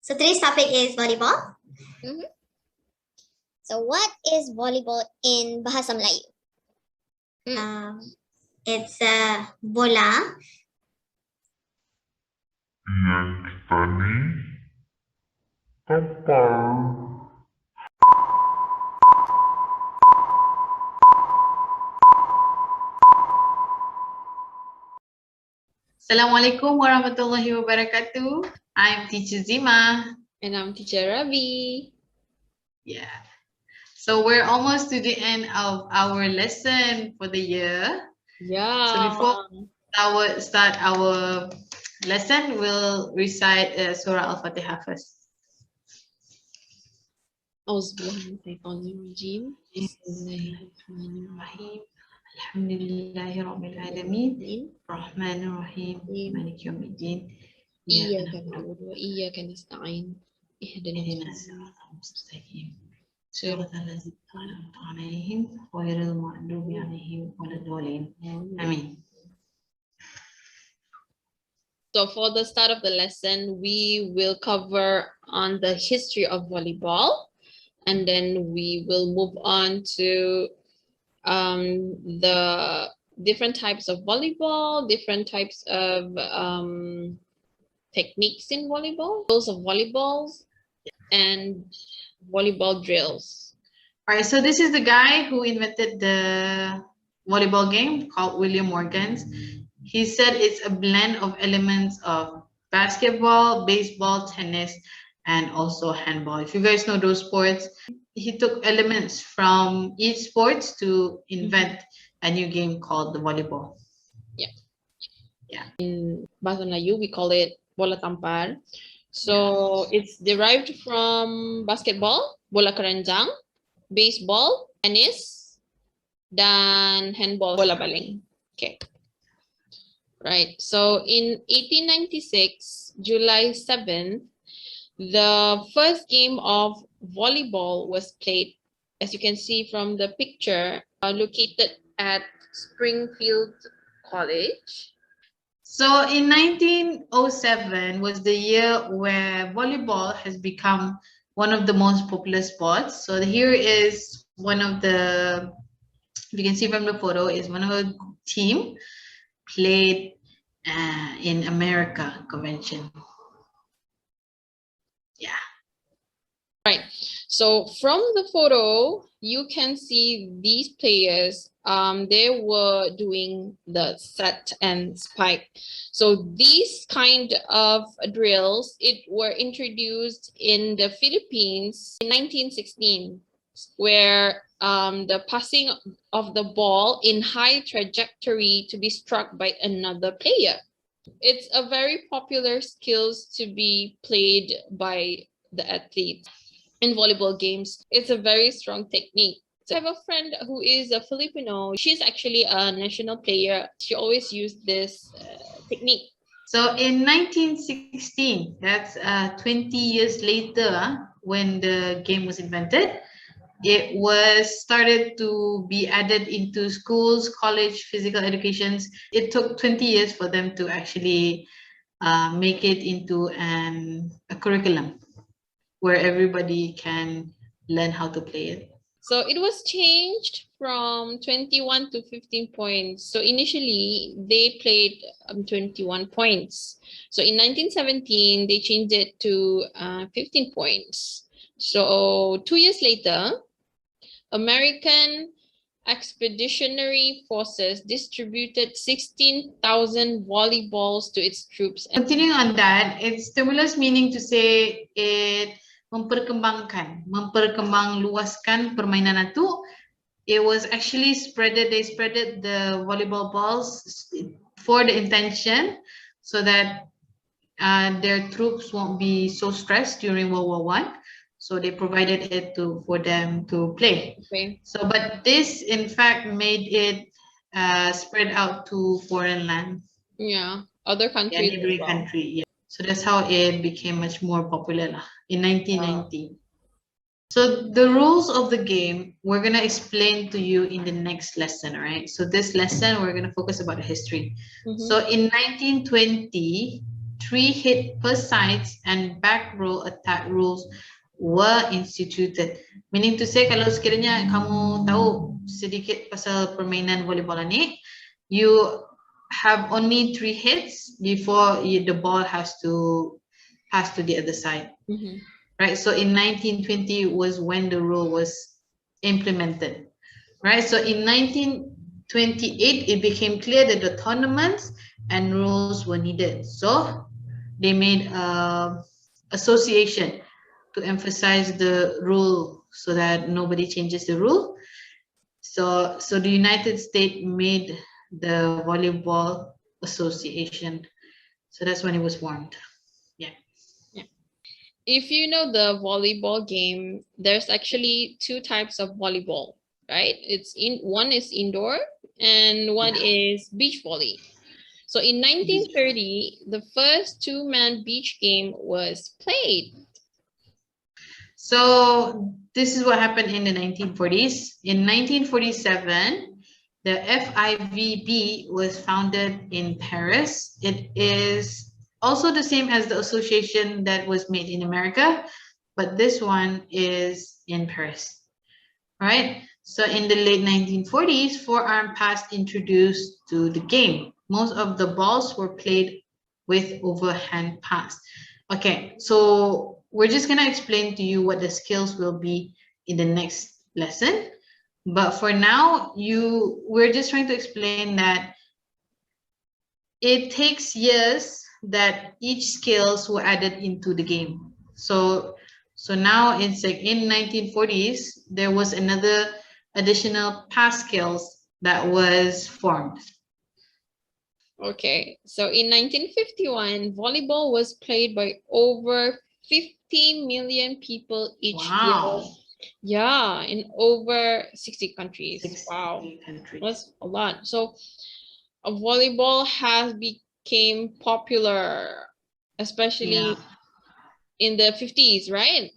So today's topic is volleyball. So what is volleyball in Bahasa Melayu? It's bola. Yang kita ni kapal. Assalamualaikum warahmatullahi wabarakatuh. I'm Teacher Zima. And I'm Teacher Rabi. Yeah. So we're almost to the end of our lesson for the year. Yeah. So before we start our lesson, we'll recite Surah Al-Fatihah first. Auzubillahiminasyaitonirrajim. Bismillahirrahmanirrahim. Alhamdulillahi Rabbil Alamin. Rahmanir Rahim. Maliki Yawmiddin. Iyyaka na'budu wa iyyaka nasta'in. Ihdinas siratal mustaqim. Siratal ladzina an'amta 'alaihim ghairil maghdubi 'alaihim waladdallin. Amin. So for the start of the lesson, we will cover on the history of volleyball, and then we will move on to the different types of volleyball, different types of techniques in volleyball, rules of volleyballs, and volleyball drills. All right, so this is the guy who invented the volleyball game called William Morgans. He said it's a blend of elements of basketball, baseball, tennis, and also handball. If you guys know those sports, he took elements from each sports to invent a new game called the volleyball. Yeah. In Bahasa Melayu, we call it bola tampar. So it's derived from basketball, bola keranjang, baseball, tennis, dan handball, bola baling. Okay. Right. So in 1896, July 7th, the first game of volleyball was played, as you can see from the picture, located at Springfield College. So in 1907 was the year where volleyball has become one of the most popular sports. So here is one of the, you can see from the photo, is one of the team played in America convention. Yeah. Right. So from the photo, you can see these players, they were doing the set and spike. So these kind of drills, it were introduced in the Philippines in 1916, where the passing of the ball in high trajectory to be struck by another player. It's a very popular skills to be played by the athletes in volleyball games. It's a very strong technique. So I have a friend who is a Filipino. She's actually a national player. She always used this technique. So in 1916, that's 20 years later, when the game was invented, it was started to be added into schools, college, physical educations. It took 20 years for them to actually make it into a curriculum where everybody can learn how to play it. So it was changed from 21 to 15 points. So initially they played 21 points. So in 1917, they changed it to 15 points. So 2 years later, American Expeditionary Forces distributed 16,000 volleyballs to its troops. Continuing on that, it's stimulus, meaning to say it memperkembang luaskan permainan itu. It was actually they spreaded the volleyball balls for the intention so that their troops won't be so stressed during World War I. So they provided it for them to play. Okay. So, but this in fact made it spread out to foreign land. Yeah, other countries. Neighboring country. Yeah. So that's how it became much more popular in 1919. So the rules of the game we're gonna explain to you in the next lesson, right? So this lesson we're gonna focus about the history. So in 1920, 3 hit per sides and back row attack rules were instituted. Meaning to say, kalau sekiranya kamu tahu sedikit pasal permainan volleyball ni, you have only 3 hits before the ball has to pass to the other side. Right? So in 1920 was when the rule was implemented. Right? So in 1928, it became clear that the tournaments and rules were needed. So they made an association to emphasize the rule so that nobody changes the rule. So the United States made the Volleyball Association. So that's when it was formed. Yeah. If you know the volleyball game, there's actually 2 types of volleyball, right? One is indoor and one is beach volley. So in 1930, the first 2-man beach game was played. So this is what happened in the 1940s. In 1947, the FIVB was founded in Paris. It is also the same as the association that was made in America, but this one is in Paris, right? So in the late 1940s, forearm pass introduced to the game. Most of the balls were played with overhand pass. Okay, so we're just gonna explain to you what the skills will be in the next lesson. But for now, we're just trying to explain that it takes years that each skills were added into the game. So now it's like in 1940s, there was another additional pass skills that was formed. Okay, so in 1951, volleyball was played by over 50 million people each year. Yeah, in over 60 countries. 60 wow, countries. That's a lot. So volleyball has become popular, especially in the 50s, right?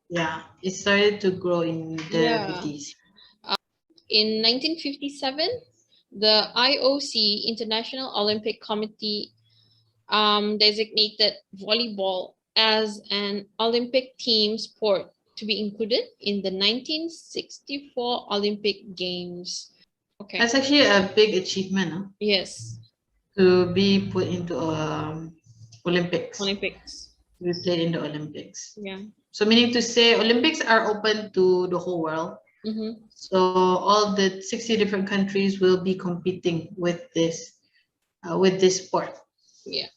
Yeah, it started to grow in the 50s. In 1957, the IOC, International Olympic Committee, designated volleyball as an Olympic team sport to be included in the 1964 Olympic Games. Okay. That's actually a big achievement, huh? Yes. To be put into Olympics. To be played in the Olympics. Yeah. So meaning to say, Olympics are open to the whole world. So all the 60 different countries will be competing with this sport. Yeah.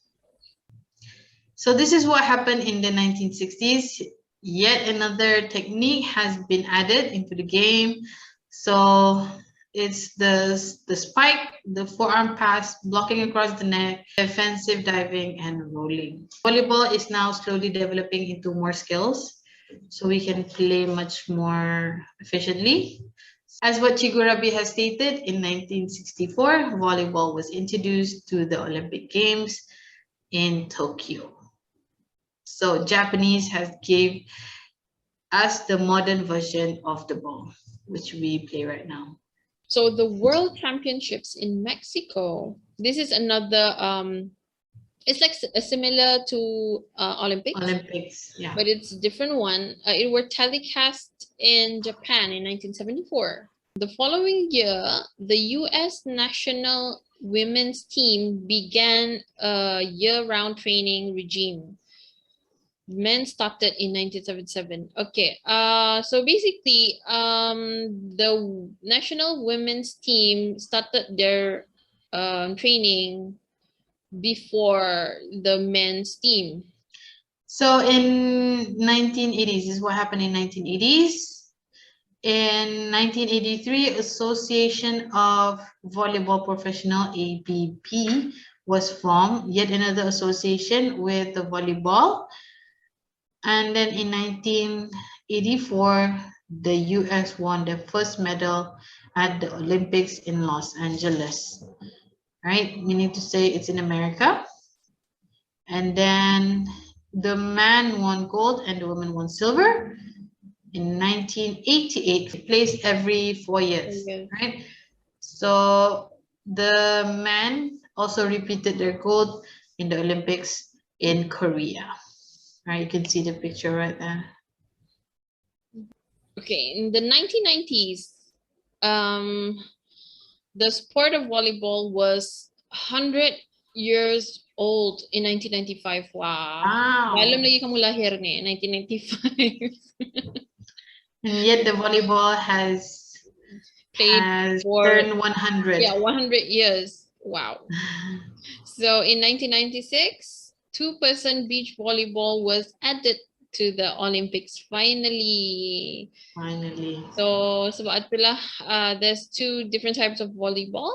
So this is what happened in the 1960s. Yet another technique has been added into the game. So it's the spike, the forearm pass, blocking across the neck, defensive diving, and rolling. Volleyball is now slowly developing into more skills, so we can play much more efficiently. As what Chigu Rabi has stated, in 1964, volleyball was introduced to the Olympic Games in Tokyo. So Japanese has gave us the modern version of the ball, which we play right now. So the World Championships in Mexico, this is another, it's like similar to Olympics. Olympics, yeah. But it's a different one. It were telecast in Japan in 1974. The following year, the U.S. national women's team began a year-round training regime. Men started in 1977. Okay, so basically, the national women's team started their training before the men's team. So in 1980s, this is what happened in 1980s. In 1983, Association of Volleyball Professional, ABP, was formed, yet another association with the volleyball. And then in 1984, the US won their first medal at the Olympics in Los Angeles, right? Meaning to say it's in America. And then the man won gold and the woman won silver. In 1988, it plays every 4 years, right? So the men also repeated their gold in the Olympics in Korea. Right, you can see the picture right there. Okay, in the 1990s, the sport of volleyball was 100 years old in 1995. Wow. Wow. Alam lagi kamu lahir ni, 1995. And yet the volleyball has Played for, turned 100. yeah, 100 years. Wow. So in 1996, two-person beach volleyball was added to the Olympics finally. Finally. So sebab itulah there's two different types of volleyball,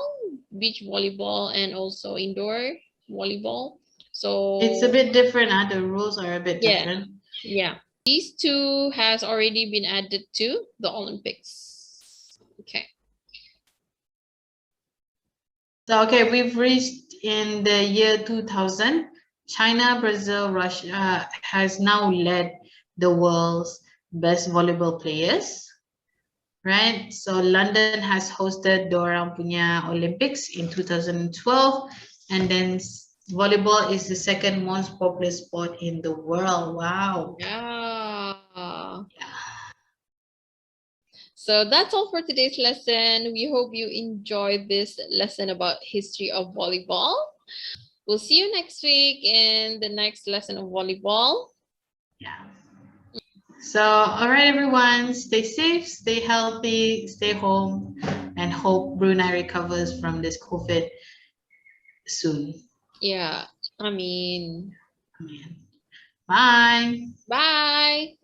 beach volleyball and also indoor volleyball. So It's a bit different, huh? The rules are a bit yeah, different. yeah. These two has already been added to the Olympics. Okay. So, okay, we've reached in the year 2000. China, Brazil, Russia has now led the world's best volleyball players, right? So London has hosted dorang punya Olympics in 2012, and then volleyball is the second most popular sport in the world. Wow. Yeah. So that's all for today's lesson. We hope you enjoyed this lesson about history of volleyball. We'll see you next week in the next lesson of volleyball. Yeah. So, all right, everyone, stay safe, stay healthy, stay home, and hope Brunei recovers from this COVID soon. Yeah, I mean, Amen. Bye. bye.